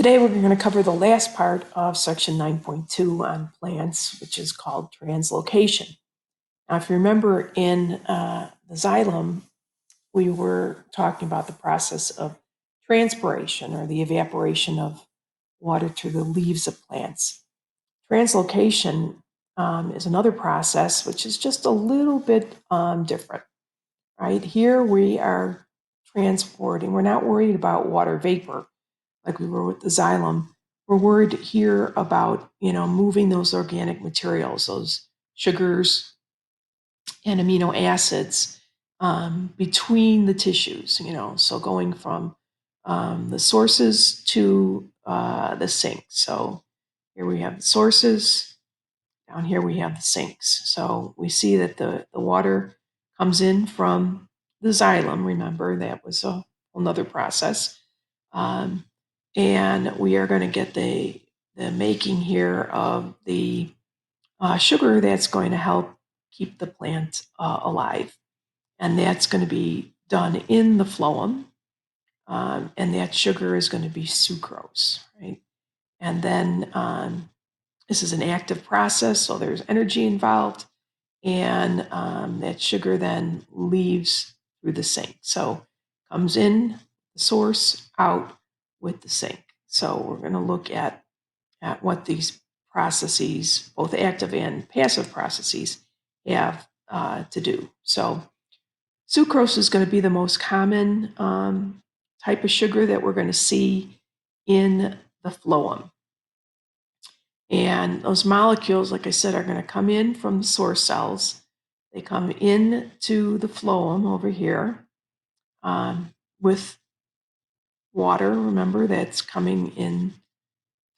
Today we're going to cover the last part of section 9.2 on plants, which is called translocation. Now, if you remember in the xylem, we were talking about the process of transpiration, or the evaporation of water to the leaves of plants. Translocation is another process which is just a little bit different, right? Here we are transporting, we're not worried about water vapor like we were with the xylem. We're worried here about, moving those organic materials, those sugars and amino acids between the tissues, so going from the sources to the sink. So here we have the sources, down here we have the sinks. So we see that the water comes in from the xylem. Remember, that was a whole nother process. And we are going to get the making here of the sugar that's going to help keep the plant alive. And that's going to be done in the phloem. And that sugar is going to be sucrose, right? And then this is an active process, so there's energy involved. And that sugar then leaves through the sink. So comes in the source, out with the sink. So we're going to look at what these processes, both active and passive processes, have to do. So sucrose is going to be the most common type of sugar that we're going to see in the phloem. And those molecules, like I said, are going to come in from the source cells. They come into the phloem over here with water, remember, that's coming in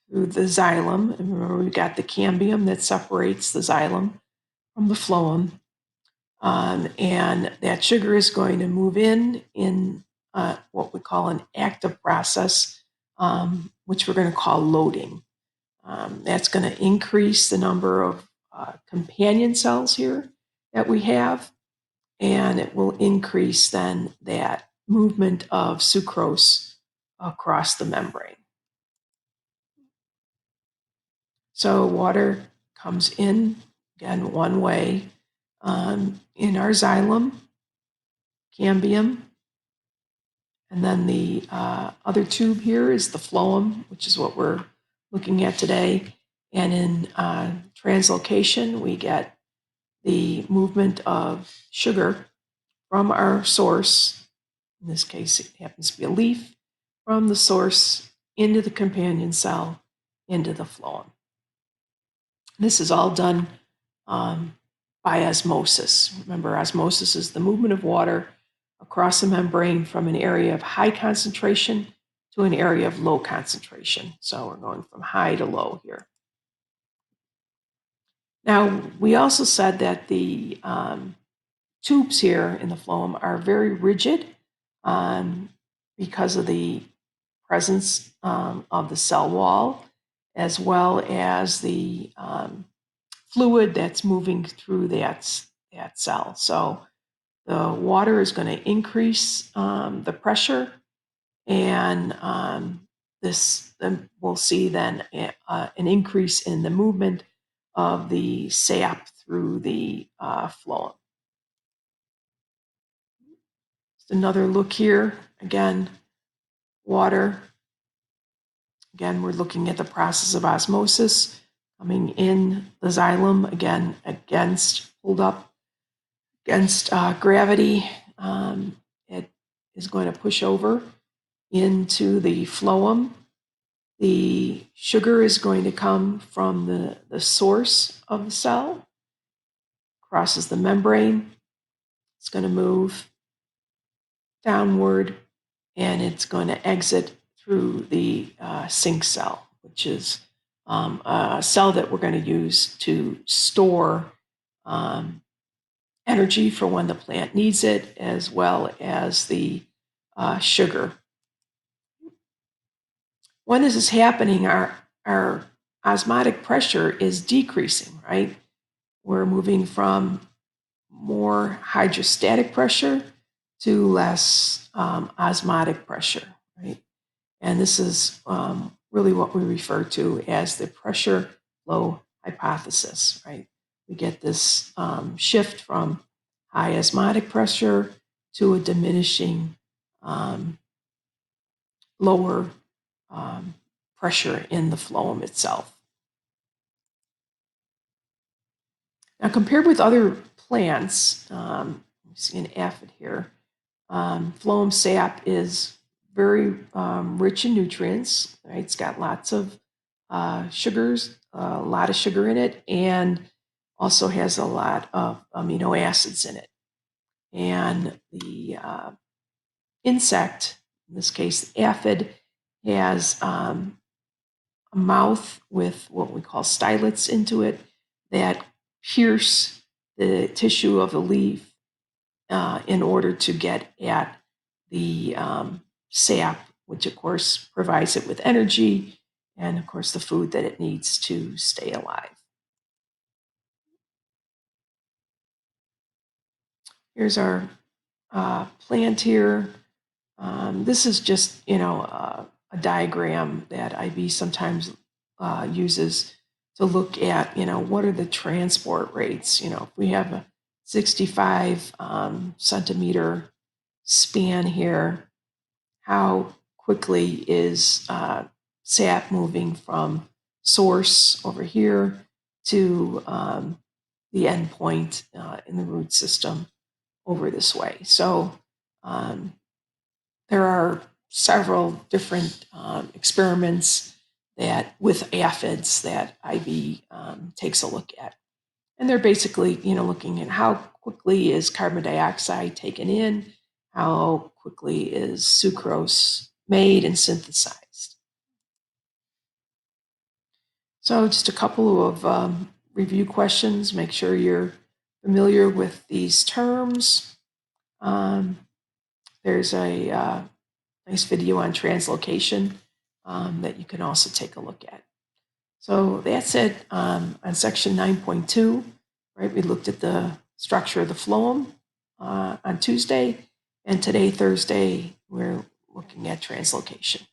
through the xylem. And remember, we've got the cambium that separates the xylem from the phloem. And that sugar is going to move in what we call an active process, which we're going to call loading. That's going to increase the number of companion cells here that we have, and it will increase then that movement of sucrose across the membrane. So water comes in, again, one way in our xylem, cambium, and then the other tube here is the phloem, which is what we're looking at today. And in translocation, we get the movement of sugar from our source. In this case, it happens to be a leaf, from the source into the companion cell, into the phloem. This is all done by osmosis. Remember, osmosis is the movement of water across the membrane from an area of high concentration to an area of low concentration. So we're going from high to low here. Now, we also said that the tubes here in the phloem are very rigid because of the presence of the cell wall, as well as the fluid that's moving through that cell. So the water is going to increase the pressure, and we'll see then an increase in the movement of the sap through the phloem. Just another look here. Again, water. Again, we're looking at the process of osmosis coming in the xylem, again, pulled up against gravity. It is going to push over into the phloem. The sugar is going to come from the source of the cell, crosses the membrane. It's going to move downward, and it's going to exit through the sink cell, which is a cell that we're going to use to store energy for when the plant needs it, as well as the sugar. When this is happening, our osmotic pressure is decreasing, right? We're moving from more hydrostatic pressure to less osmotic pressure, right? And this is really what we refer to as the pressure flow hypothesis, right? We get this shift from high osmotic pressure to a diminishing um, lower pressure in the phloem itself. Now, compared with other plants, you see an aphid here, phloem sap is very rich in nutrients, right? It's got lots of sugars, a lot of sugar in it, and also has a lot of amino acids in it. And the insect, in this case, the aphid, has a mouth with what we call stylets into it that pierce the tissue of the leaf in order to get at the sap, which of course provides it with energy and of course the food that it needs to stay alive. Here's our plant here. This is just, a diagram that IB sometimes uses to look at, what are the transport rates. If we have a 65 centimeter span here, how quickly is sap moving from source over here to the end point in the root system over this way. So there are several different experiments that with aphids that IB takes a look at. And they're basically, looking at how quickly is carbon dioxide taken in, how quickly is sucrose made and synthesized. So just a couple of review questions. Make sure you're familiar with these terms. There's a nice video on translocation that you can also take a look at. So that's it on section 9.2, right? We looked at the structure of the phloem on Tuesday, and today, Thursday, we're looking at translocation.